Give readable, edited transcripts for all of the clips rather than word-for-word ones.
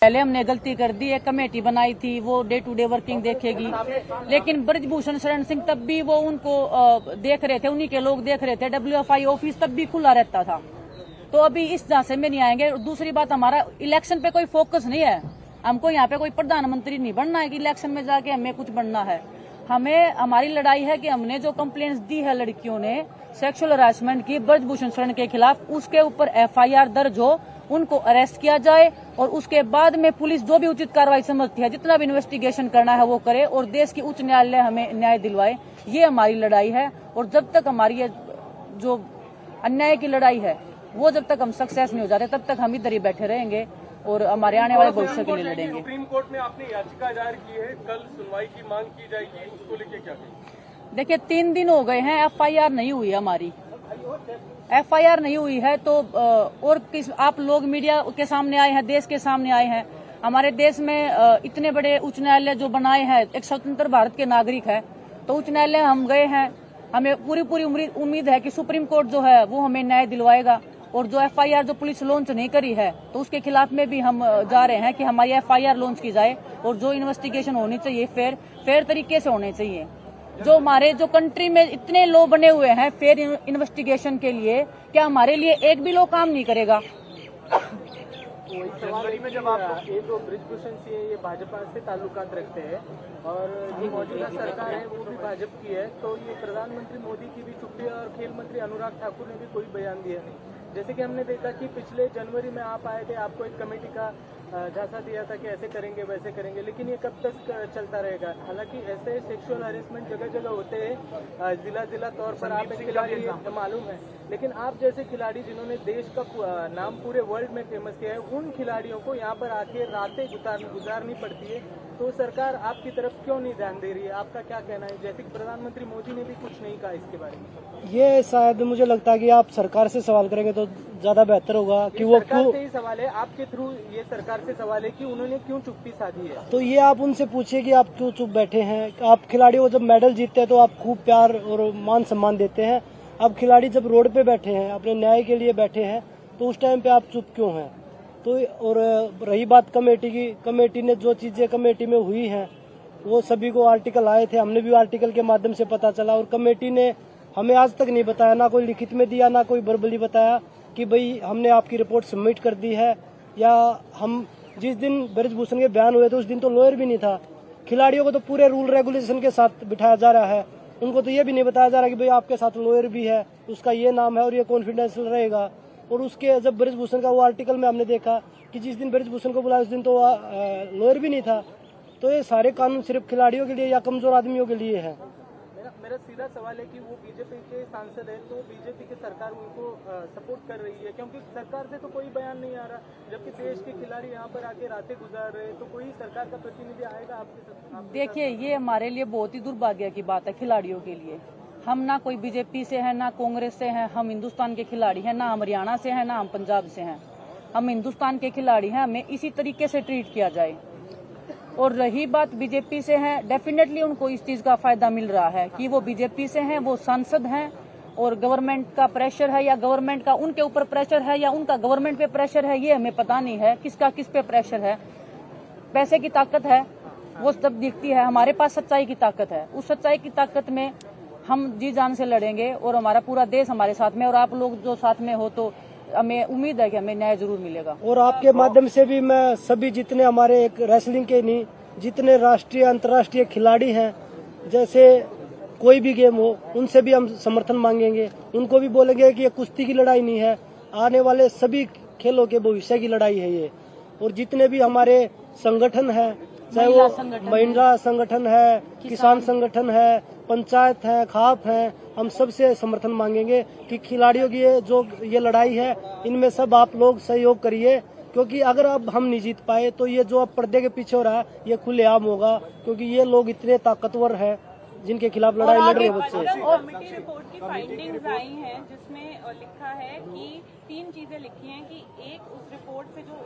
पहले हमने गलती कर दी, एक कमेटी बनाई थी, वो डे टू डे वर्किंग देखेगी, लेकिन ब्रजभूषण शरण सिंह तब भी वो उनको देख रहे थे, उन्हीं के लोग देख रहे थे। WFI ऑफिस तब भी खुला रहता था, तो अभी इस झांसे में नहीं आएंगे। दूसरी बात, हमारा इलेक्शन पे कोई फोकस नहीं है, हमको यहाँ पे कोई प्रधानमंत्री नहीं बनना है कि इलेक्शन में जाके हमें कुछ बनना है। हमें हमारी लड़ाई है कि हमने जो कंप्लेंट्स दी है लड़कियों ने सेक्सुअल हरासमेंट की ब्रजभूषण शरण के खिलाफ, उसके ऊपर FIR दर्ज हो, उनको अरेस्ट किया जाए और उसके बाद में पुलिस जो भी उचित कार्रवाई समझती है, जितना भी इन्वेस्टिगेशन करना है वो करे और देश की उच्च न्यायालय हमें न्याय दिलवाए। ये हमारी लड़ाई है और जब तक हमारी जो अन्याय की लड़ाई है वो जब तक हम सक्सेस नहीं हो जाते तब तक हम इधर ही बैठे रहेंगे और हमारे आने वाले भविष्य के लिए लड़ेंगे। सुप्रीम कोर्ट में आपने याचिका दायर की है, कल सुनवाई की मांग की जाएगी, उसको लेके क्या कहेंगे? देखिए 3 दिन हो गए हैं, FIR नहीं हुई हमारी, FIR नहीं हुई है तो और आप लोग मीडिया के सामने आए हैं, देश के सामने आए हैं। हमारे देश में इतने बड़े उच्च न्यायालय जो बनाए हैं, एक स्वतंत्र भारत के नागरिक है, तो उच्च न्यायालय हम गए हैं, हमें पूरी उम्मीद है कि सुप्रीम कोर्ट जो है वो हमें न्याय दिलवाएगा। और जो FIR जो पुलिस लॉन्च नहीं करी है तो उसके खिलाफ में भी हम जा रहे हैं कि हमारी FIR लॉन्च की जाए और जो इन्वेस्टिगेशन होनी चाहिए फेयर तरीके से होने चाहिए। जो हमारे जो कंट्री में इतने लॉ बने हुए हैं फेयर इन्वेस्टिगेशन के लिए, क्या हमारे लिए एक भी लॉ काम नहीं करेगा? जनवरी में जब आप ये जो ब्रजभूषण सिंह ये भाजपा से ताल्लुकात रखते हैं और जो मौजूदा सरकार है वो भी भाजपा की है, तो ये प्रधानमंत्री मोदी की भी छुट्टी है और खेल मंत्री अनुराग ठाकुर ने भी कोई बयान दिया नहीं। जैसे कि हमने देखा कि पिछले जनवरी में आप आए थे, आपको एक कमेटी का झांसा दिया था कि ऐसे करेंगे वैसे करेंगे, लेकिन ये कब तक चलता रहेगा? हालांकि ऐसे सेक्सुअल हरेसमेंट जगह जगह होते हैं, जिला तौर पर आप एक खिलाड़ी मालूम है, लेकिन आप जैसे खिलाड़ी जिन्होंने देश का नाम पूरे वर्ल्ड में फेमस किया है, उन खिलाड़ियों को यहाँ पर आके रातें गुजारनी पड़ती है, तो सरकार आपकी तरफ क्यों नहीं ध्यान दे रही है? आपका क्या कहना है? जैसे कि प्रधानमंत्री मोदी ने भी कुछ नहीं कहा इसके बारे में। ये शायद मुझे लगता है कि आप सरकार से सवाल करेंगे तो ज्यादा बेहतर होगा कि वो सरकार से ही सवाल है, आपके थ्रू ये सरकार से सवाल है कि उन्होंने क्यों चुप्पी साधी है। तो ये आप उनसे पूछिए कि आप क्यों चुप बैठे हैं। आप खिलाड़ियों को जब मेडल जीतते हैं तो आप खूब प्यार और मान सम्मान देते हैं, अब खिलाड़ी जब रोड पे बैठे हैं, अपने न्याय के लिए बैठे हैं, तो उस टाइम पे आप चुप क्यों हैं? तो और रही बात कमेटी की, कमेटी ने जो चीजें कमेटी में हुई हैं वो सभी को आर्टिकल आए थे, हमने भी आर्टिकल के माध्यम से पता चला और कमेटी ने हमें आज तक नहीं बताया, ना कोई लिखित में दिया ना कोई वर्बली बताया कि भाई हमने आपकी रिपोर्ट सबमिट कर दी है। या हम जिस दिन ब्रजभूषण के बयान हुए थे उस दिन तो लॉयर भी नहीं था। खिलाड़ियों को तो पूरे रूल रेगुलेशन के साथ बिठाया जा रहा है, उनको तो ये भी नहीं बताया जा रहा कि भाई आपके साथ लॉयर भी है, उसका ये नाम है और ये कॉन्फिडेंशियल रहेगा। और उसके जब ब्रजभूषण का वो आर्टिकल में हमने देखा कि जिस दिन ब्रजभूषण को बुलाया उस दिन तो लॉयर भी नहीं था। तो ये सारे कानून सिर्फ खिलाड़ियों के लिए या कमजोर आदमियों के लिए है। मेरा सीधा सवाल है कि वो बीजेपी के सांसद है, तो बीजेपी की सरकार उनको सपोर्ट कर रही है, क्योंकि सरकार से तो कोई बयान नहीं आ रहा, जबकि देश के खिलाड़ी यहाँ पर आके रातें गुजार रहे, तो कोई सरकार का प्रतिनिधि आएगा आपके? देखिए ये हमारे लिए बहुत ही दुर्भाग्य की बात है खिलाड़ियों के लिए। हम ना कोई बीजेपी से है ना कांग्रेस से हैं, हम हिंदुस्तान के खिलाड़ी हैं, ना हम हरियाणा से हैं ना हम पंजाब से हैं, हम हिंदुस्तान के खिलाड़ी हैं, हमें इसी तरीके से ट्रीट किया जाए। और रही बात बीजेपी से है, डेफिनेटली उनको इस चीज का फायदा मिल रहा है कि वो बीजेपी से हैं, वो सांसद हैं और गवर्नमेंट का प्रेशर है या गवर्नमेंट का उनके ऊपर प्रेशर है या उनका गवर्नमेंट पे प्रेशर है, ये हमें पता नहीं है किसका किस पे प्रेशर है। पैसे की ताकत है वो सब दिखती है, हमारे पास सच्चाई की ताकत है, उस सच्चाई की ताकत में हम जी जान से लड़ेंगे और हमारा पूरा देश हमारे साथ में और आप लोग जो साथ में हो तो हमें उम्मीद है कि हमें न्याय जरूर मिलेगा। और आपके माध्यम से भी मैं सभी जितने हमारे एक रेसलिंग के नहीं जितने राष्ट्रीय अंतर्राष्ट्रीय खिलाड़ी हैं, जैसे कोई भी गेम हो उनसे भी हम समर्थन मांगेंगे, उनको भी बोलेंगे कि ये कुश्ती की लड़ाई नहीं है, आने वाले सभी खेलों के भविष्य की लड़ाई है ये। और जितने भी हमारे संगठन हैं, चाहे वो महिला संगठन है, किसान संगठन है, पंचायत है, खाप है, हम सबसे समर्थन मांगेंगे कि खिलाड़ियों की ये लड़ाई है, इनमें सब आप लोग सहयोग करिए, क्योंकि अगर अब हम नहीं जीत पाए तो ये जो अब पर्दे के पीछे हो रहा है ये खुलेआम होगा, क्योंकि ये लोग इतने ताकतवर हैं जिनके खिलाफ लड़ाई लड़ रहे हैं बच्चे। कमेटी रिपोर्ट की फाइंडिंग्स आई हैं जिसमें लिखा है कि 3 चीजें लिखी हैं कि एक उस रिपोर्ट से जो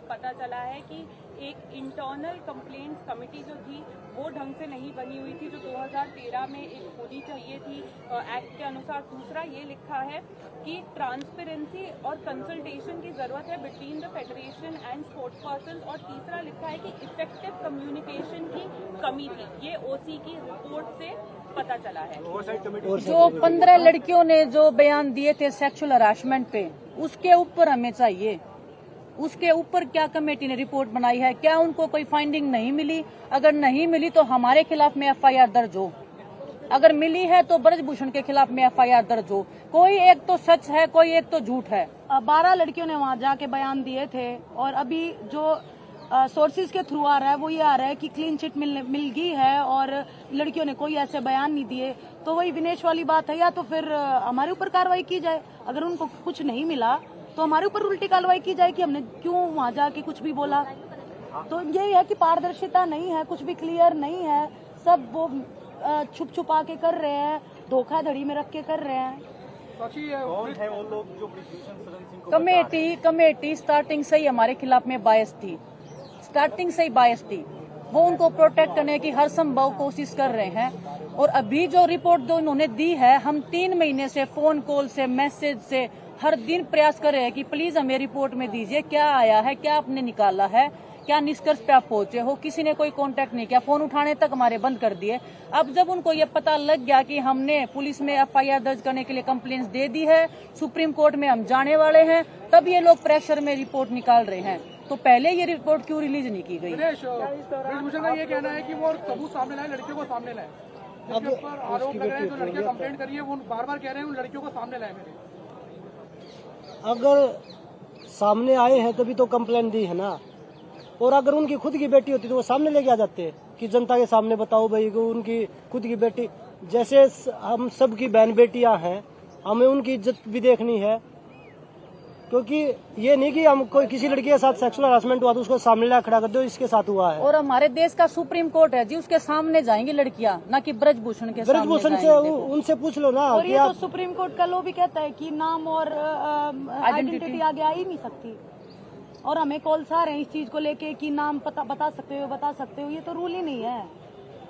पता चला है कि एक इंटरनल कंप्लेंट्स कमेटी जो थी वो ढंग से नहीं बनी हुई थी जो 2013 में एक होनी चाहिए थी एक्ट के अनुसार। दूसरा ये लिखा है कि ट्रांसपेरेंसी और कंसल्टेशन की जरूरत है between the federation and sports person. और तीसरा लिखा है कि इफेक्टिव कम्युनिकेशन की कमी थी। ये ओसी की रिपोर्ट से पता चला है। जो 15 लड़कियों ने जो बयान दिए थे सेक्सुअल हरासमेंट पे, उसके ऊपर हमें चाहिए, उसके ऊपर क्या कमेटी ने रिपोर्ट बनाई है, क्या उनको कोई फाइंडिंग नहीं मिली? अगर नहीं मिली तो हमारे खिलाफ में एफआईआर दर्ज हो, अगर मिली है तो ब्रजभूषण के खिलाफ में एफआईआर दर्ज हो। कोई एक तो सच है, कोई एक तो झूठ है। 12 लड़कियों ने वहां जाके बयान दिए थे और अभी जो सोर्सेज के थ्रू आ रहा है वो ये आ रहा है कि क्लीन चिट मिल गई है और लड़कियों ने कोई ऐसे बयान नहीं दिए। तो वही विनेश वाली बात है, या तो फिर हमारे ऊपर कार्रवाई की जाए, अगर उनको कुछ नहीं मिला तो हमारे ऊपर उल्टी कार्रवाई की जाए कि हमने क्यों वहां जाके कुछ भी बोला। तो यही है कि पारदर्शिता नहीं है, कुछ भी क्लियर नहीं है, सब वो छुप छुपा के कर रहे हैं, धोखाधड़ी में रख के कर रहे हैं। कौन है वो लोग जो ब्रिजभूषण शरण सिंह को कमेटी स्टार्टिंग से ही हमारे खिलाफ में बायस थी, स्टार्टिंग से ही बायस थी। वो उनको प्रोटेक्ट करने की हर संभव कोशिश कर रहे हैं। और अभी जो रिपोर्ट जो उन्होंने दी है, हम 3 महीने से फोन कॉल से, मैसेज से हर दिन प्रयास कर रहे हैं कि प्लीज हमें रिपोर्ट में दीजिए, क्या आया है, क्या आपने निकाला है, क्या निष्कर्ष पे आप पहुंचे हो। किसी ने कोई कांटेक्ट नहीं किया, फोन उठाने तक हमारे बंद कर दिए। अब जब उनको ये पता लग गया कि हमने पुलिस में एफआईआर दर्ज करने के लिए कंप्लेंट्स दे दी है, सुप्रीम कोर्ट में हम जाने वाले हैं, तब ये लोग प्रेशर में रिपोर्ट निकाल रहे हैं। तो पहले ये रिपोर्ट क्यों रिलीज नहीं की गई? ब्रिजभूषण का ये कहना है कि वो सबूत सामने लाए, लड़कियों को सामने लाए, जिसके ऊपर आरोप लग रहे हैं, जो लड़कियां कंप्लेंट करी है वो बार-बार कह रहे हैं उन लड़कियों को सामने लाए। मेरे अगर सामने आए हैं तभी तो कंप्लेंट दी है ना, और अगर उनकी खुद की बेटी होती तो वो सामने लेके आ जाते कि जनता के सामने बताओ भाई को उनकी खुद की बेटी। जैसे हम सबकी बहन बेटियां हैं, हमें उनकी इज्जत भी देखनी है, क्योंकि ये नहीं कि हम कोई किसी लड़की के साथ सेक्सुअल हरासमेंट हुआ तो उसको सामने ला खड़ा कर दो, इसके साथ हुआ है। और हमारे देश का सुप्रीम कोर्ट है जी, उसके सामने जाएंगी लड़कियां, ना कि ब्रजभूषण के सामने। ब्रजभूषण से उनसे पूछ लो ना। और ये तो सुप्रीम कोर्ट का लॉ भी कहता है कि नाम और आइडेंटिटी आगे आ ही नहीं सकती। और हमें कॉल्स आ रहे हैं इस चीज को लेके कि नाम पता बता सकते हो, ये तो रूल ही नहीं है,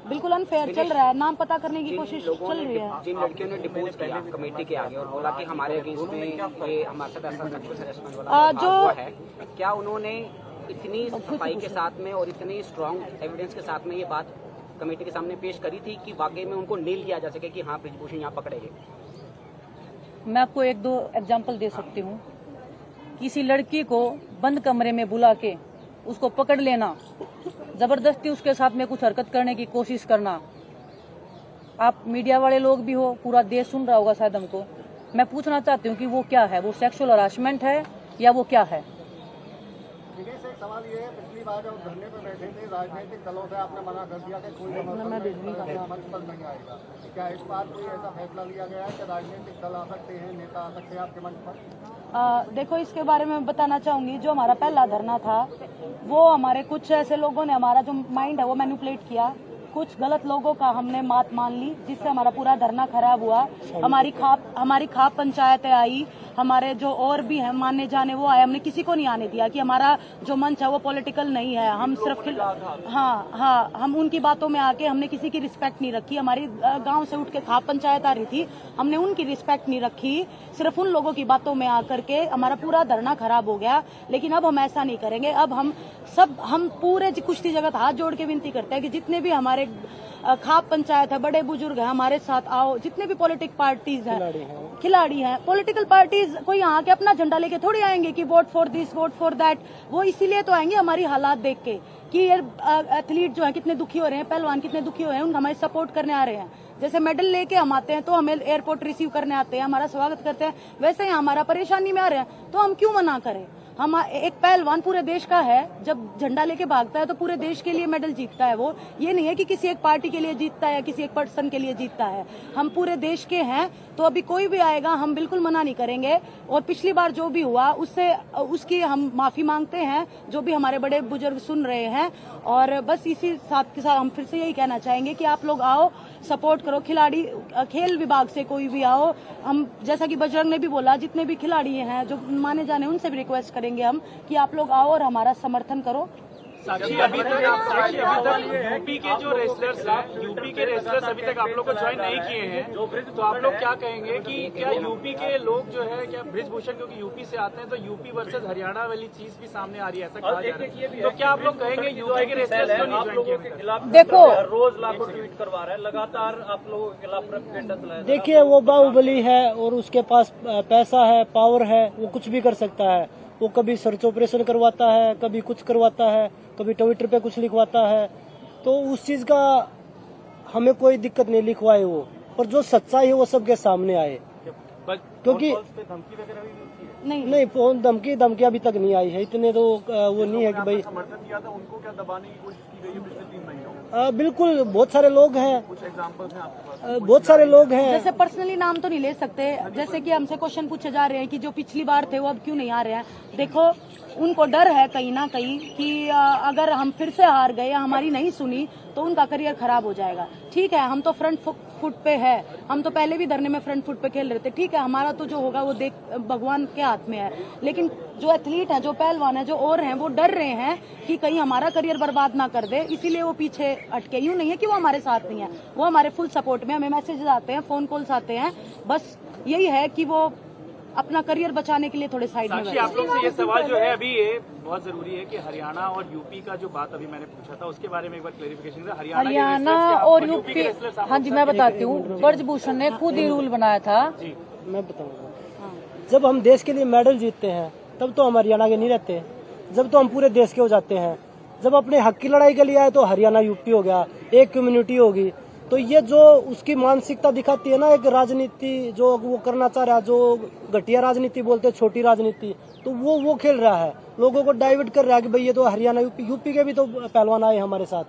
बिल्कुल अनफेयर चल रहा है। नाम पता करने की कोशिश चल रही है। जिन लड़कियों ने डिपोज किया कमेटी के आगे और बोला कि हमारे अगेंस्ट में ये हमारे साथ ऐसा सेक्सुअल हरासमेंट वाला जो है, क्या उन्होंने इतनी सफाई के साथ में और इतनी स्ट्रांग एविडेंस के साथ में ये बात कमेटी के सामने पेश करी थी कि वाकई में उनको नील लिया जा सके कि हाँ ब्रिजभूषण यहाँ पकड़े गए? मैं आपको 1-2 एग्जाम्पल दे सकती हूँ। किसी लड़की को बंद कमरे में बुला के उसको पकड़ लेना, जबरदस्ती उसके साथ में कुछ हरकत करने की कोशिश करना। आप मीडिया वाले लोग भी हो, पूरा देश सुन रहा होगा शायद हमको। मैं पूछना चाहती हूँ कि वो क्या है, वो सेक्सुअल हरासमेंट है या वो क्या है? एक सवाल ये है, पिछली बार जब धरने पर बैठे थे राजनीतिक दलों से आपने मना कर दिया कि कोई मंच पर नहीं आएगा, क्या इस बार कोई ऐसा फैसला लिया गया है कि राजनीतिक दल आ सकते हैं, नेता आ सकते हैं आपके मंच पर? देखो, इसके बारे में बताना चाहूंगी, जो हमारा पहला धरना था वो हमारे कुछ ऐसे लोगों ने हमारा जो माइंड है वो मैनिपुलेट किया, कुछ गलत लोगों का हमने मात मान ली, जिससे हमारा पूरा धरना खराब हुआ। हमारी खाप पंचायतें आई, हमारे जो और भी हैं माने जाने वो आए, हमने किसी को नहीं आने दिया कि हमारा जो मंच है वो पॉलिटिकल नहीं है। हम सिर्फ हम उनकी बातों में आके हमने किसी की रिस्पेक्ट नहीं रखी। हमारी गांव से उठ के खाप पंचायत आ रही थी, हमने उनकी रिस्पेक्ट नहीं रखी, सिर्फ उन लोगों की बातों में आकर के हमारा पूरा धरना खराब हो गया। लेकिन अब हम ऐसा नहीं करेंगे। अब हम पूरे कुश्ती जगत हाथ जोड़ के विनती करते हैं कि जितने भी हमारे खाप पंचायत है, बड़े बुजुर्ग हैं, हमारे साथ आओ। जितने भी पॉलिटिक पार्टीज हैं, खिलाड़ी हैं, पॉलिटिकल पार्टीज कोई यहाँ के अपना झंडा लेके थोड़ी आएंगे कि vote for this, vote for that. वो इसीलिए तो आएंगे हमारी हालात देख के कि ये एथलीट जो है कितने दुखी हो रहे हैं, पहलवान कितने दुखी हो रहे हैं, उन हमारी सपोर्ट करने आ रहे हैं। जैसे मेडल लेके हम आते हैं तो हमें एयरपोर्ट रिसीव करने आते हैं, हमारा स्वागत करते हैं, वैसे ही हमारा परेशानी में आ रहे हैं तो हम क्यों मना करें। हम एक पहलवान पूरे देश का है, जब झंडा लेके भागता है तो पूरे देश के लिए मेडल जीतता है। वो ये नहीं है कि किसी एक पार्टी के लिए जीतता है या किसी एक पर्सन के लिए जीतता है। हम पूरे देश के हैं, तो अभी कोई भी आएगा हम बिल्कुल मना नहीं करेंगे। और पिछली बार जो भी हुआ उसकी हम माफी मांगते हैं, जो भी हमारे बड़े बुजुर्ग सुन रहे हैं। और बस इसी साथ के साथ हम फिर से यही कहना चाहेंगे कि आप लोग आओ, सपोर्ट करो। खिलाड़ी खेल विभाग से कोई भी आओ, हम जैसा कि बजरंग ने भी बोला, जितने भी खिलाड़ी हैं जो माने जाने उनसे भी रिक्वेस्ट करेंगे हम कि आप लोग आओ और हमारा समर्थन करो। साक्षी अभी तक यूपी के जो रेसलर्स हैं, यूपी के रेसलर्स अभी तक आप लोग को ज्वाइन नहीं किए हैं, तो आप लोग क्या कहेंगे कि क्या यूपी के लोग जो है, क्या ब्रिजभूषण क्योंकि यूपी से आते हैं तो यूपी वर्सेस हरियाणा वाली चीज भी सामने आ रही है, ऐसा कहा जा रहा है, तो क्या आप लोग कहेंगे यूपी के रेसलर्स को नहीं ज्वाइन किया? देखो, रोज लाखों ट्वीट करवा रहा है, लगातार आप लोगों के खिलाफ प्रोपेगेंडा चलाया। देखिए, वो बाहुबली है और उसके पास पैसा है, पावर है, वो कुछ भी कर सकता है। वो कभी सर्च ऑपरेशन करवाता है, कभी कुछ करवाता है, कभी ट्विटर पे कुछ लिखवाता है। तो उस चीज का हमें कोई दिक्कत नहीं लिखवाए वो, पर जो सच्चाई है वो सबके सामने आए। क्योंकि नहीं फोन धमकी अभी तक नहीं आई है, इतने तो वो नहीं है कि भाई समर्थन किया था उनको, क्या दबाने की कोशिश की गई है पिछले 3 महीनों? बिल्कुल, बहुत सारे लोग हैं, कुछ एग्जांपल्स हैं आपके पास? बहुत सारे लोग हैं। जैसे पर्सनली नाम तो नहीं ले सकते, जैसे कि हमसे क्वेश्चन पूछे जा रहे हैं कि जो पिछली बार थे वो अब क्यों नहीं आ रहे हैं। देखो, उनको डर है कहीं ना कहीं कि अगर हम फिर से हार गए या हमारी नहीं सुनी तो उनका करियर खराब हो जाएगा। ठीक है, हम तो फ्रंट फुट पे है, हम तो पहले भी धरने में फ्रंट फुट पे खेल रहे थे। ठीक है, हमारा तो जो होगा वो देख भगवान के हाथ में है। लेकिन जो एथलीट है, जो पहलवान है, जो और हैं, वो डर रहे हैं कि कहीं हमारा करियर बर्बाद ना कर दे, इसीलिए वो पीछे अटके। यूं नहीं है कि वो हमारे साथ नहीं है, वो हमारे फुल सपोर्ट में, हमें मैसेजेस आते हैं, फोन कॉल्स आते हैं। बस यही है कि वो अपना करियर बचाने के लिए थोड़े साइड में साक्षी, आप लोग से ये सवाल जो है अभी ये बहुत जरूरी है कि हरियाणा और यूपी का जो बात अभी मैंने पूछा था उसके बारे में एक बार क्लेरिफिकेशन। हरियाणा और यूपी, हाँ जी मैं बताती हूँ। ब्रजभूषण ने खुद ही रूल बनाया था। जी मैं बताऊंगा, जब हम देश के लिए मेडल जीतते हैं तब तो हम हरियाणा के नहीं रहते, जब तो हम पूरे देश के हो जाते हैं। जब अपने हक की लड़ाई के लिए आए तो हरियाणा यूपी हो गया, एक कम्युनिटी होगी। तो ये जो उसकी मानसिकता दिखाती है ना, एक राजनीति जो वो करना चाह रहा है, जो घटिया राजनीति बोलते हैं, छोटी राजनीति, तो वो खेल रहा है, लोगों को डाइवर्ट कर रहा है कि भाई ये तो हरियाणा यूपी के भी तो पहलवान आए हमारे साथ,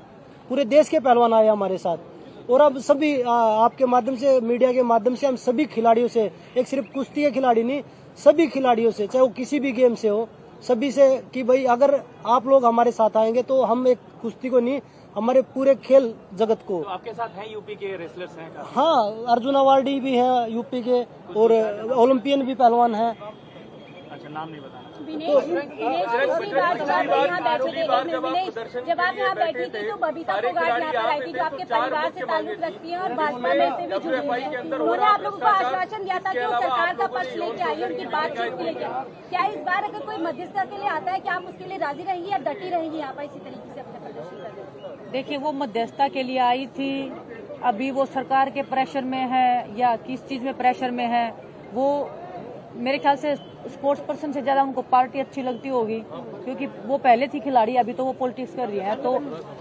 पूरे देश के पहलवान आए हमारे साथ। और अब सभी आपके माध्यम से, मीडिया के माध्यम से हम सभी खिलाड़ियों से, एक सिर्फ कुश्ती के खिलाड़ी नहीं, सभी खिलाड़ियों से, चाहे वो किसी भी गेम से हो, सभी से कि भाई अगर आप लोग हमारे साथ आएंगे तो हम एक कुश्ती को नहीं, हमारे पूरे खेल जगत को। तो आपके साथ हैं यूपी के रेसलर्स हैं? हाँ, अर्जुन अवार्डी भी हैं यूपी के, और ओलंपियन भी पहलवान हैं। अच्छा, नाम नहीं बताना। जब आप यहाँ बैठी थी तो बबीता फोगाट यहाँ पर आई थी, जो आपके परिवार से ताल्लुक रखती है और भाजपा में से भी जुड़ी हुई है। उन्होंने आप लोगों को आश्वासन दिया था कि वो सरकार का पक्ष लेके आई, उनकी बातचीत लेके। क्या इस बार अगर कोई मध्यस्थता के लिए आता है, क्या आप उसके लिए राजी रहेंगी या डटी रहेंगी यहाँ पर इसी तरीके से अपने प्रदर्शन करने? देखिए, वो मध्यस्थता के लिए आई थी, अभी वो सरकार के प्रेशर में है या किस चीज में प्रेशर में है, वो मेरे ख्याल से स्पोर्ट्स पर्सन से ज्यादा उनको पार्टी अच्छी लगती होगी, क्योंकि वो पहले थी खिलाड़ी, अभी तो वो पॉलिटिक्स कर रही है। तो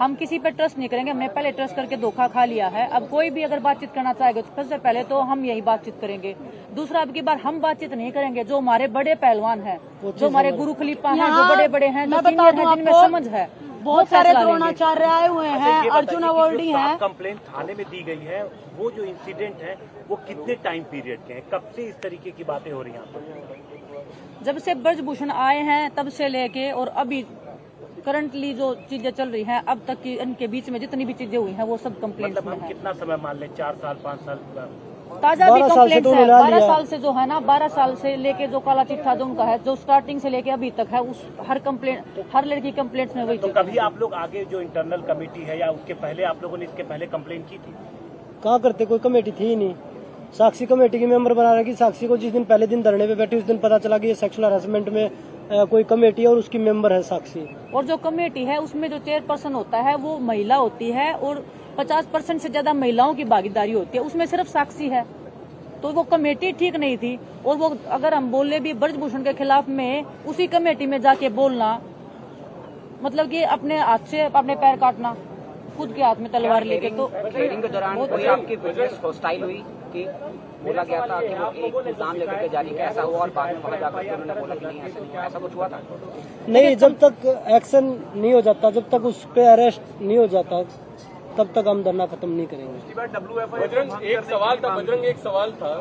हम किसी पे ट्रस्ट नहीं करेंगे, हमने पहले ट्रस्ट करके धोखा खा लिया है। अब कोई भी अगर बातचीत करना चाहेगा तो सबसे पहले तो हम यही बातचीत करेंगे। दूसरा, अब की बार हम बातचीत नहीं करेंगे, जो हमारे बड़े पहलवान हैं, जो हमारे गुरु खलीफा हैं, जो बड़े बड़े हैं, जो सीनियर हैं, जिनमें समझ है, बहुत सारे द्रोणाचार्य आए हुए हैं, अर्जुन अवार्डी हैं। कंप्लेंट थाने में दी गई है, वो जो इंसिडेंट है वो कितने टाइम पीरियड के हैं, कब से इस तरीके की बातें हो रही हैं यहाँ पर? जब से ब्रजभूषण आए हैं तब से लेके और अभी करंटली जो चीजें चल रही हैं अब तक की, इनके बीच में जितनी भी चीजें हुई हैं वो सब कंप्लेंट्स मतलब हम कितना समय मान लें, 4 साल 5 साल? ताजा भी कंप्लेंट्स है। 12 साल से जो है ना, 12 साल से लेके जो काला चिट्ठा जो उनका है, जो स्टार्टिंग से लेके अभी तक है, उस हर कंप्लेंट, हर लड़की कंप्लेंट्स में वही। तो कभी आप लोग आगे जो इंटरनल कमेटी है या उसके पहले आप लोगों ने इसके पहले कंप्लेंट की थी? कहाँ करते, कोई कमेटी थी ही नहीं। साक्षी कमेटी की मेंबर बना रखी, साक्षी को जिस दिन पहले दिन धरने पे बैठी उस दिन पता चला कि ये सेक्सुअल हरासमेंट में कोई कमेटी है और उसकी मेंबर है साक्षी। और जो कमेटी है उसमें जो चेयरपर्सन होता है वो महिला होती है और 50% से ज्यादा महिलाओं की भागीदारी होती है, उसमें सिर्फ साक्षी है। तो वो कमेटी ठीक नहीं थी। और वो अगर हम बोले भी ब्रजभूषण के खिलाफ में, उसी कमेटी में जाके बोलना मतलब कि अपने हाथ से अपने पैर काटना। खुद के हाथ में तलवार लेके। तो हियरिंग के दौरान कोई आपकी विटनेस हॉस्टाइल हुई कि बोला गया था कि वो एक इल्जाम लेकर के जारी कैसा हुआ और बाद में वहाँ जाकर के उन्होंने बोला कि नहीं ऐसा नहीं, ऐसा कुछ हुआ था? नहीं, जब तक एक्शन नहीं हो जाता, जब तक उस पे अरेस्ट नहीं हो जाता, तब तक हम धरना खत्म नहीं करेंगे। बजरंग, एक सवाल था।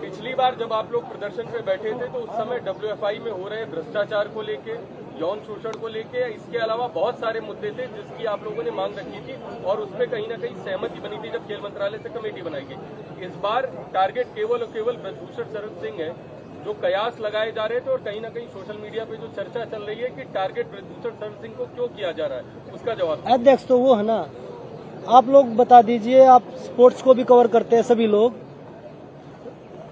पिछली बार जब आप लोग प्रदर्शन पे बैठे थे तो उस समय WFI में हो रहे भ्रष्टाचार को लेके, यौन शोषण को लेके, इसके अलावा बहुत सारे मुद्दे थे जिसकी आप लोगों ने मांग रखी थी और उसपे कहीं ना कहीं सहमति बनी थी जब खेल मंत्रालय से कमेटी बनाई गई। इस बार टारगेट केवल और केवल ब्रजभूषण शरण सिंह है, जो कयास लगाए जा रहे थे और कहीं ना कहीं सोशल मीडिया पे जो चर्चा चल रही है कि टारगेट ब्रजभूषण शरण सिंह को क्यों किया जा रहा है, उसका जवाब। अध्यक्ष तो वो है ना, आप लोग बता दीजिए। आप स्पोर्ट्स को भी कवर करते हैं सभी लोग।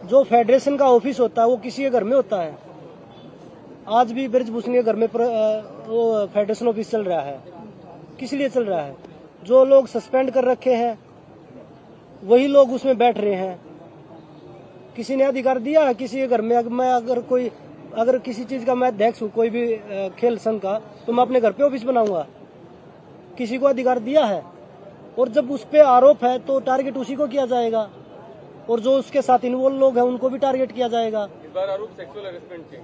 जो फेडरेशन का ऑफिस होता है वो किसी के घर में होता है। आज भी ब्रजभूषण के घर में वो फेडरेशन ऑफिस चल रहा है। किस लिए चल रहा है? जो लोग सस्पेंड कर रखे हैं वही लोग उसमें बैठ रहे हैं। किसी ने अधिकार दिया है किसी के घर में? मैं अगर किसी चीज का मैं अध्यक्ष हूँ, कोई भी खेल संघ का, तो मैं अपने घर पे ऑफिस बनाऊंगा? किसी को अधिकार दिया है? और जब उस पे आरोप है तो टारगेट उसी को किया जाएगा और जो उसके साथ इन्वॉल्व लोग हैं उनको भी टारगेट किया जाएगा। इस बार आरोप सेक्सुअल हरासमेंट के।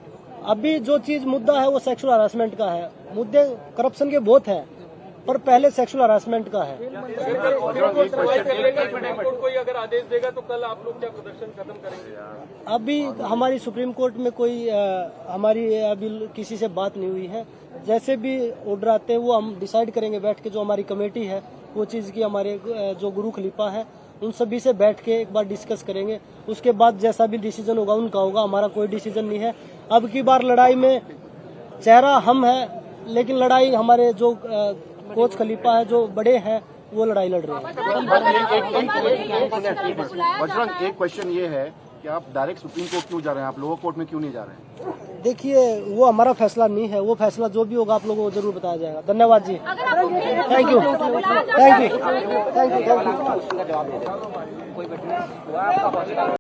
अभी जो चीज मुद्दा है वो सेक्सुअल हरासमेंट का है। मुद्दे करप्शन के बहुत हैं, पर पहले सेक्सुअल हरासमेंट का है। कोई अगर आदेश देगा तो कल आप लोग क्या प्रदर्शन खत्म करेंगे? अभी हमारी सुप्रीम कोर्ट में कोई हमारी अभी किसी से बात नहीं हुई है। जैसे भी ऑर्डर आते हैं वो हम डिसाइड करेंगे बैठ के। जो हमारी कमेटी है वो चीज की, हमारे जो गुरु खलीफा है उन सभी से बैठ के एक बार डिस्कस करेंगे। उसके बाद जैसा भी डिसीजन होगा उनका होगा, हमारा कोई डिसीजन नहीं है। अब की बार लड़ाई में चेहरा हम है, लेकिन लड़ाई हमारे जो कोच खलीफा है, जो बड़े हैं, वो लड़ाई लड़ रहे हैं। बजरंग, एक क्वेश्चन ये है कि आप डायरेक्ट सुप्रीम कोर्ट क्यों जा रहे हैं? आप लोअर कोर्ट में क्यों नहीं जा रहे हैं? देखिए, वो हमारा फैसला नहीं है। वो फैसला जो भी होगा आप लोगों को जरूर बताया जाएगा। धन्यवाद जी। Thank you, thank you, thank you, thank you. उसका जवाब दे दें। कोई विटनेस हुआ आपका?